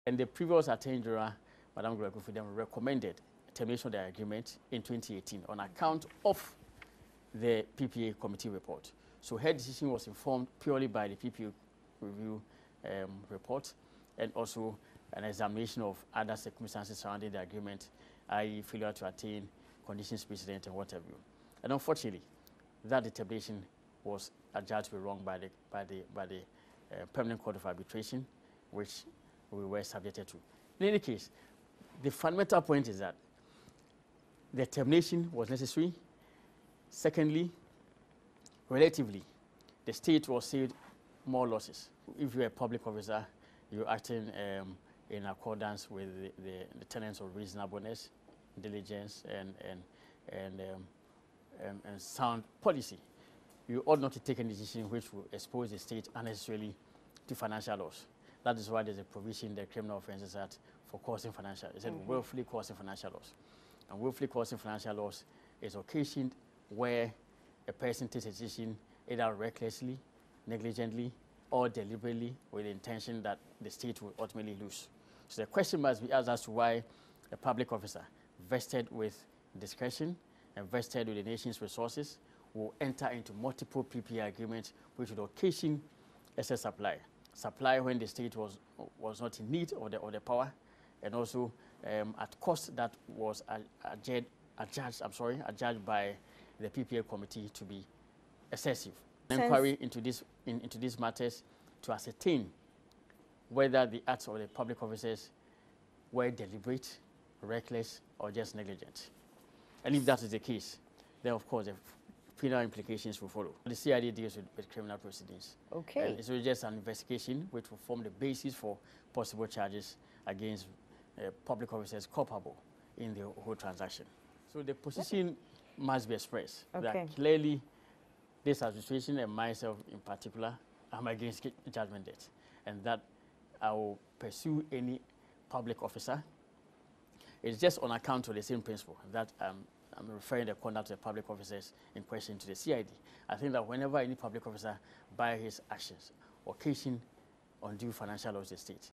And the previous Attorney General, Madam Godfred Dame, recommended termination of the agreement in 2018 on account of the PPA committee report. So her decision was informed purely by the PPA review report and also an examination of other circumstances surrounding the agreement, i.e. failure to attain conditions precedent and whatever. And unfortunately, that determination was adjudged to be wrong by the Permanent Court of Arbitration, which we were subjected to. In any case, the fundamental point is that the termination was necessary. Secondly, relatively, the state was saved more losses. If you're a public officer, you're acting in accordance with the tenets of reasonableness, diligence, and sound policy. You ought not to take any decision which will expose the state unnecessarily to financial loss. That is why there's a provision in the Criminal Offences Act for causing financial. It said willfully causing financial loss. And willfully causing financial loss is occasioned where a person takes a decision either recklessly, negligently, or deliberately with the intention that the state will ultimately lose. So the question must be asked as to why a public officer vested with discretion and vested with the nation's resources will enter into multiple PPA agreements which would occasion excess supply when the state was not in need of the power, and also at cost that was adjudged by the PPA committee to be excessive. Inquiry into these matters to ascertain whether the acts of the public officers were deliberate, reckless, or just negligent. And if that is the case, then of course the penal implications will follow. The CID deals with criminal proceedings. Okay. And it's just an investigation which will form the basis for possible charges against public officers culpable in the whole transaction. So the position must be expressed that clearly this administration and myself in particular, I'm against judgment debt, and that I will pursue any public officer. It's just on account of the same principle that I'm referring the conduct of the public officers in question to the CID. I think that whenever any public officer, by his actions, occasion undue financial loss to the state,